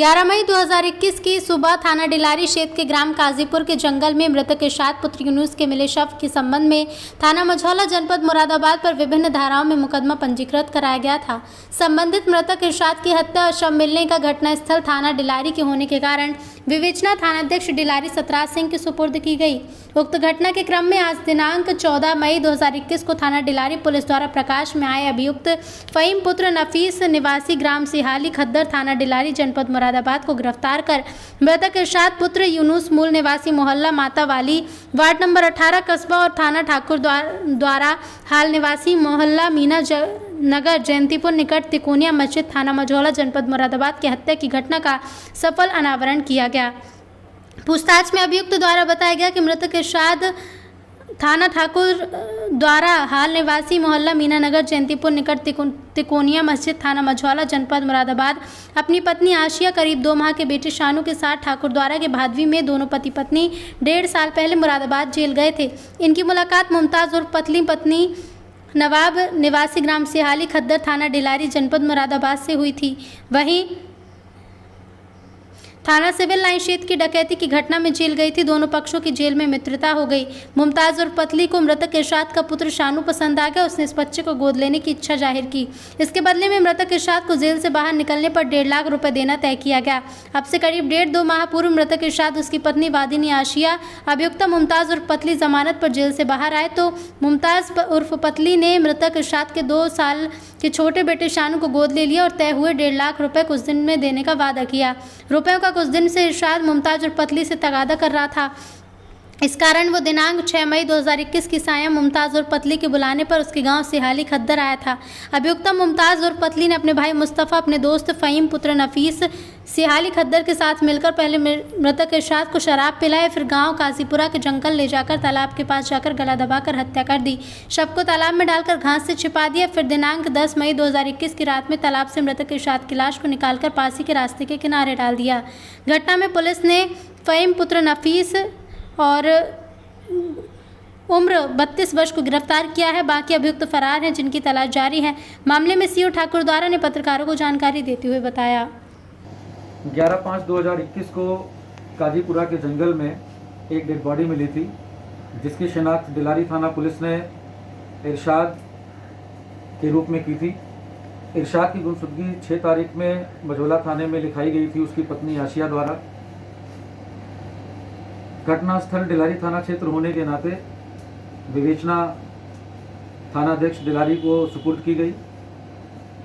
11 मई 2021 की सुबह थाना डिलारी क्षेत्र के ग्राम काजीपुर के जंगल में मृतक इरशाद पुत्र यूनुस के मिले शव के संबंध में थाना मझौला जनपद मुरादाबाद पर विभिन्न धाराओं में मुकदमा पंजीकृत कराया गया था। संबंधित मृतक इरशाद की हत्या और शव मिलने का घटनास्थल थाना डिलारी के होने के कारण विवेचना थानाध्यक्ष डिलारी सतराज सिंह के सुपुर्द की गई। उक्त घटना के क्रम में आज दिनांक 14 मई 2021 को थाना डिलारी पुलिस द्वारा प्रकाश में आए अभियुक्त फहीम पुत्र नफीस निवासी ग्राम सिहाली खद्दर थाना डिलारी जनपद मुरादाबाद को गिरफ्तार कर मृतक इरशाद पुत्र यूनुस मूल निवासी मोहल्ला माता वाली वार्ड नंबर 18 कस्बा और थाना ठाकुर द्वारा हाल निवासी मोहल्ला मीना नगर जयंतीपुर निकट तिकोनिया मस्जिद थाना मझौला जनपद मुरादाबाद की हत्या की घटना का सफल अनावरण किया गया। पूछताछ में अभियुक्त द्वारा बताया गया कि मृतक इरशाद थाना ठाकुर द्वारा हाल निवासी मोहल्ला मीना नगर जयंतीपुर निकट तिकोनिया मस्जिद थाना मझौला जनपद मुरादाबाद अपनी पत्नी आशिया करीब 2 माह के बेटे शानू के साथ ठाकुर द्वारा के भादवी में दोनों पति पत्नी 1.5 साल पहले मुरादाबाद जेल गए थे। इनकी मुलाकात मुमताज़ और पत्नी नवाब निवासी ग्राम सिहाली खद्दर थाना डिलारी जनपद मुरादाबाद से हुई थी। वहीं थाना सिविल लाइन क्षेत्र की डकैती की घटना में जेल गई थी। दोनों पक्षों की जेल में मित्रता हो गई। मुमताज़ और पतली को मृतक इरशाद का पुत्र शानू पसंद आ गया। उसने इस बच्चे को गोद लेने की इच्छा जाहिर की। इसके बदले में मृतक इरशाद को जेल से बाहर निकलने पर 1.5 लाख रुपए देना तय किया गया। अब से करीब 1.5-2 माह पूर्व मृतक इरशाद उसकी पत्नी वादिनी आशिया अभियुक्ता मुमताज़ और पतली जमानत पर जेल से बाहर आए तो मुमताज़ उर्फ पतली ने मृतक इरशाद के 2 साल के छोटे बेटे शानू को गोद ले लिया और तय हुए 1.5 लाख रुपए कुछ दिन में देने का वादा किया। रुपयों का कुछ दिन से इरशाद मुमताज़ और पतली से तगादा कर रहा था। इस कारण वो दिनांक 6 मई 2021 की सायं मुमताज़ और पतली के बुलाने पर उसके गांव सिहाली खद्दर आया था। अभियुक्ता मुमताज़ और पतली ने अपने भाई मुस्तफ़ा अपने दोस्त फहीम पुत्र नफीस सिहाली खद्दर के साथ मिलकर पहले मृतक इरशाद को शराब पिलाए, फिर गांव काजीपुरा के जंगल ले जाकर तालाब के पास जाकर गला दबाकर हत्या कर दी। शव को तालाब में डालकर घास से छिपा दिया। फिर दिनांक 10 मई 2021 की रात में तालाब से मृतक इरशाद की लाश को निकालकर पासी के रास्ते के किनारे डाल दिया। घटना में पुलिस ने फहीम पुत्र नफीस और उम्र 32 वर्ष को गिरफ्तार किया है। बाकी अभियुक्त फरार हैं जिनकी तलाश जारी है। मामले में सीओ ठाकुर द्वारा ने पत्रकारों को जानकारी देते हुए बताया। 11/5/2021 को काजीपुरा के जंगल में एक डेड बॉडी मिली थी, जिसकी शिनाख्त डिलारी थाना पुलिस ने इरशाद के रूप में की थी। इरशाद की गुमशुदगी 6 तारीख में मझौला थाने में लिखाई गई थी उसकी पत्नी आशिया द्वारा। घटनास्थल डिलारी थाना क्षेत्र होने के नाते विवेचना थानाध्यक्ष डिलारी को सुपुर्द की गई।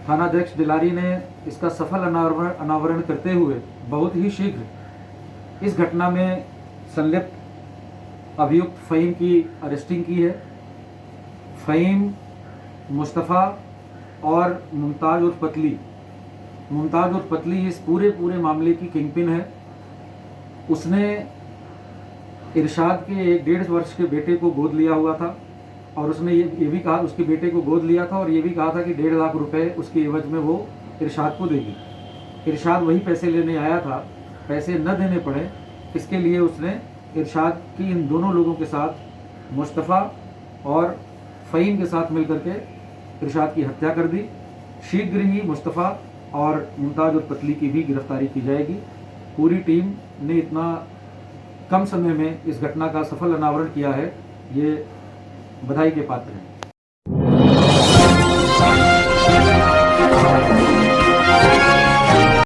थानाध्यक्ष डिलारी ने इसका सफल अनावरण करते हुए बहुत ही शीघ्र इस घटना में संलिप्त अभियुक्त फहीम की अरेस्टिंग की है। फहीम, मुस्तफ़ा और मुमताज़ और पतली इस पूरे मामले की किंगपिन है। उसने इरशाद के 1.5 वर्ष के बेटे को गोद लिया हुआ था और उसने ये भी कहा, उसके बेटे को गोद लिया था और ये भी कहा था कि 1.5 लाख रुपए उसके एवज में वो इरशाद को देगी। इरशाद वही पैसे लेने आया था, पैसे न देने पड़े इसके लिए उसने इरशाद की इन दोनों लोगों के साथ, मुस्तफ़ा और फहीम के साथ मिलकर के इरशाद की हत्या कर दी। शीघ्र ही मुस्तफ़ा और मुमताज़ और पतली की भी गिरफ्तारी की जाएगी। पूरी टीम ने इतना कम समय में इस घटना का सफल अनावरण किया है, ये बधाई के पात्र हैं।